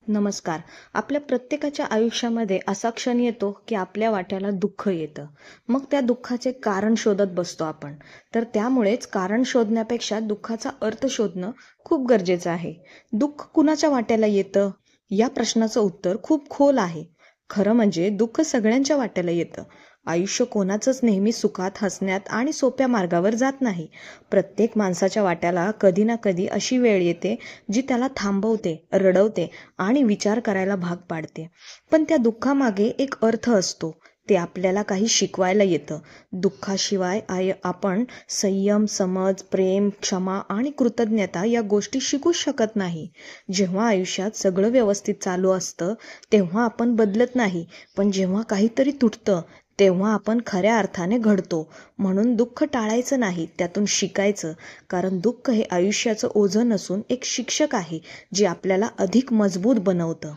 नमस्कार. आपल्या प्रत्येकाच्या आयुष्यामध्ये असा क्षण येतो की आपल्या वाट्याला दुःख येतं. मग त्या दुःखाचे कारण शोधत बसतो आपण. तर त्यामुळेच कारण शोधण्यापेक्षा दुःखाचा अर्थ शोधणं खूप गरजेचं आहे. दुःख कुणाच्या वाट्याला येतं? या प्रश्नाचं उत्तर खूप खोल आहे. खरं म्हणजे दुःख सगळ्यांच्या वाट्याला येतं. आयुष्य कोणाचंच नेहमी सुखात, हसण्यात आणि सोप्या मार्गावर जात नाही. प्रत्येक माणसाच्या वाट्याला कधी ना कधी अशी वेळ येते जी त्याला थांबवते, रडवते आणि विचार करायला भाग पाडते. पण त्या दुःखामागे एक अर्थ असतो. ते आपल्याला काही शिकवायला येतं. दुःखाशिवाय आपण संयम, समज, प्रेम, क्षमा आणि कृतज्ञता या गोष्टी शिकूच शकत नाही. जेव्हा आयुष्यात सगळं व्यवस्थित चालू असतं तेव्हा आपण बदलत नाही, पण जेव्हा काहीतरी तुटतं तेव्हा आपण खऱ्या अर्थाने घडतो. म्हणून दुःख टाळायचं नाही, त्यातून शिकायचं. कारण दुःख हे आयुष्याचं ओझं नसून एक शिक्षक आहे जे आपल्याला अधिक मजबूत बनवतं.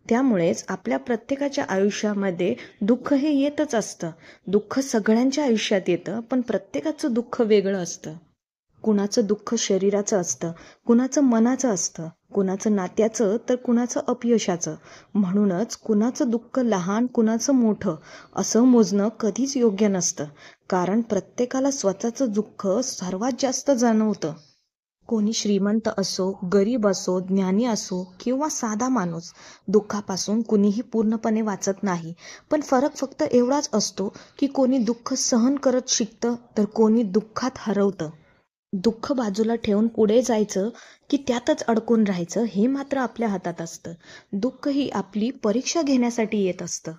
त्यामुळेच आपल्या प्रत्येकाच्या आयुष्यामध्ये दुःख हे येतच असतं. दुःख सगळ्यांच्या आयुष्यात येतं, पण प्रत्येकाचं दुःख वेगळं असतं. कुणाचं दुःख शरीराचं असतं, कुणाचं मनाचं असतं, कुणाचं नात्याचं तर कुणाचं अपयशाचं. म्हणूनच कुणाचं दुःख लहान, कुणाचं मोठं असं मोजणं कधीच योग्य नसतं. कारण प्रत्येकाला स्वतःचं दुःख सर्वात जास्त जाणवतं. कोणी श्रीमंत असो, गरीब असो, ज्ञानी असो किंवा साधा माणूस, दुःखापासून कुणीही पूर्णपणे वाचत नाही. पण फरक फक्त एवढाच असतो की कोणी दुःख सहन करत शिकतं तर कोणी दुःखात हरवतं. दुःख बाजूला ठेवून पुढे जायचं की त्यातच अडकून राहायचं हे मात्र आपल्या हातात असतं. दुःख ही आपली परीक्षा घेण्यासाठी येत असतं.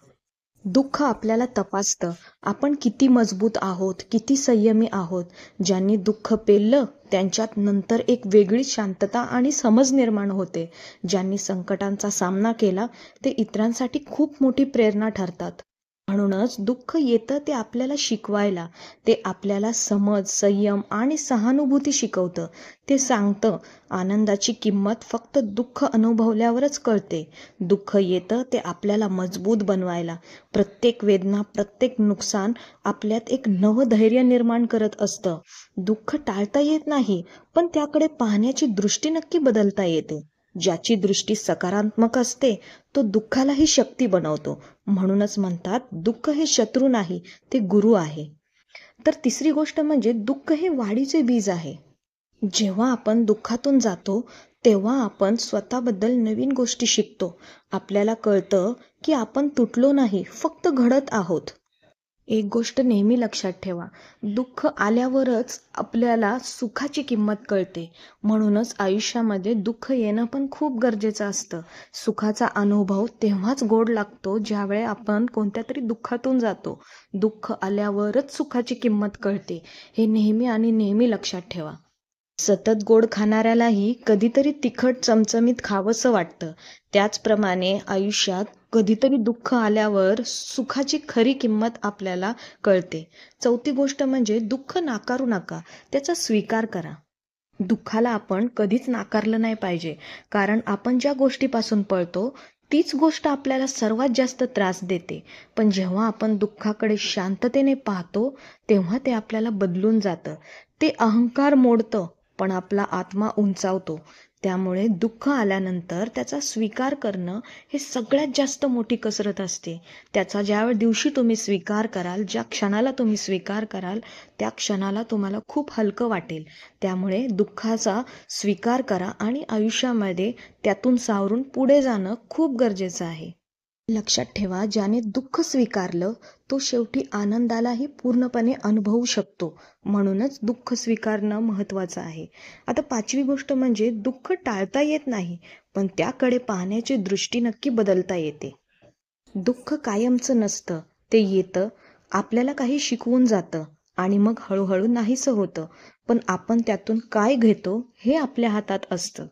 दुःख आपल्याला तपासतं. आपण किती मजबूत आहोत, किती संयमी आहोत. ज्यांनी दुःख पेललं त्यांच्यात नंतर एक वेगळीच शांतता आणि समज निर्माण होते. ज्यांनी संकटांचा सामना केला ते इतरांसाठी खूप मोठी प्रेरणा ठरतात. म्हणूनच दुःख येतं ते आपल्याला शिकवायला. ते आपल्याला समज, संयम आणि सहानुभूती शिकवतं. ते सांगतं आनंदाची किंमत फक्त दुःख अनुभवल्यावरच कळते. दुःख येतं ते आपल्याला मजबूत बनवायला. प्रत्येक वेदना, प्रत्येक नुकसान आपल्यात एक नवं धैर्य निर्माण करत असतं. दुःख टाळता येत नाही, पण त्याकडे पाहण्याची दृष्टी नक्की बदलता येते. ज्याची दृष्टी सकारात्मक असते तो दुःखालाही शक्ती बनवतो. म्हणूनच म्हणतात दुःख हे शत्रू नाही, ते गुरु आहे. तर तिसरी गोष्ट म्हणजे दुःख हे वाढीचे बीज आहे. जेव्हा आपण दुःखातून जातो तेव्हा आपण स्वतःबद्दल नवीन गोष्टी शिकतो. आपल्याला कळतं की आपण तुटलो नाही, फक्त घडत आहोत. एक गोष्ट नेहमी लक्षात ठेवा, दुःख आल्यावरच आपल्याला सुखाची किंमत कळते. म्हणूनच आयुष्यामध्ये दुःख येणं पण खूप गरजेचं असतं. सुखाचा अनुभव तेव्हाच गोड लागतो ज्यावेळी आपण कोणत्या तरी दुःखातून जातो. दुःख आल्यावरच सुखाची किंमत कळते, हे नेहमी आणि नेहमी लक्षात ठेवा. सतत गोड खाणाऱ्यालाही कधीतरी तिखट चमचमीत खावंसं वाटतं. त्याचप्रमाणे आयुष्यात कधीतरी दुःख आल्यावर सुखाची खरी किंमत आपल्याला कळते. चौथी गोष्ट म्हणजे दुःख नाकारू नका, त्याचा स्वीकार करा. दुःखाला आपण कधीच नाकारलं नाही पाहिजे. कारण आपण ज्या गोष्टीपासून पळतो तीच गोष्ट आपल्याला सर्वात जास्त त्रास देते. पण जेव्हा आपण दुःखाकडे शांततेने पाहतो तेव्हा ते आपल्याला बदलून जातं. ते अहंकार मोडतं, पण आपला आत्मा उंचावतो. त्यामुळे दुःख आल्यानंतर त्याचा स्वीकार करणं हे सगळ्यात जास्त मोठी कसरत असते. त्याचा ज्या दिवशी तुम्ही स्वीकार कराल, ज्या क्षणाला तुम्ही स्वीकार कराल, त्या क्षणाला तुम्हाला खूप हलकं वाटेल. त्यामुळे दुःखाचा स्वीकार करा आणि आयुष्यामध्ये त्यातून सावरून पुढे जाणं खूप गरजेचं आहे. लक्षात ठेवा, ज्याने दुःख स्वीकारलं तो शेवटी आनंदालाही पूर्णपणे अनुभवू शकतो. म्हणूनच दुःख स्वीकारणं महत्त्वाचं आहे. आता पाचवी गोष्ट म्हणजे दुःख टाळता येत नाही, पण त्याकडे पाहण्याची दृष्टी नक्की बदलता येते. दुःख कायमचं नसतं, ते येतं, आपल्याला काही शिकवून जातं आणि मग हळूहळू नाहीसं होतं. पण आपण त्यातून काय घेतो हे आपल्या हातात असतं.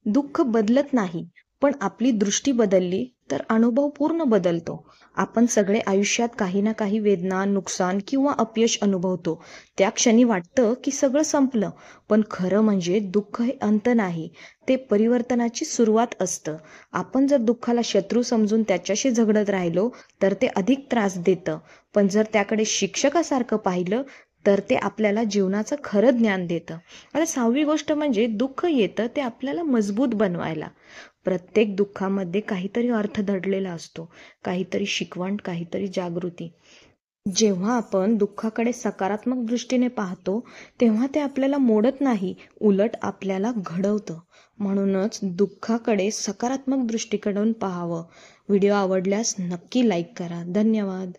दुःख बदलत नाही, पण आपली दृष्टी बदलली तर अनुभव पूर्ण बदलतो. आपण सगळे आयुष्यात काही ना काही वेदना, नुकसान किंवा अपयश अनुभवतो. त्या क्षणी वाटतं की सगळं संपलं, पण खरं म्हणजे दुःख हे अंत नाही, ते परिवर्तनाची सुरुवात असतं. आपण जर दुःखाला शत्रू समजून त्याच्याशी झगडत राहिलो तर ते अधिक त्रास देतं. पण जर त्याकडे शिक्षकासारखं पाहिलं तर ते आपल्याला जीवनाचं खरं ज्ञान देतं. आता सहावी गोष्ट म्हणजे दुःख येतं ते आपल्याला मजबूत बनवायला. प्रत्येक दुःखामध्ये काहीतरी अर्थ दडलेला असतो, काहीतरी शिकवण, काहीतरी जागृती. जेव्हा आपण दुःखाकडे सकारात्मक दृष्टीने पाहतो तेव्हा ते आपल्याला मोडत नाही, उलट आपल्याला घडवतं. म्हणूनच दुःखाकडे सकारात्मक दृष्टीकडून पाहावं. व्हिडिओ आवडल्यास नक्की लाईक करा. धन्यवाद.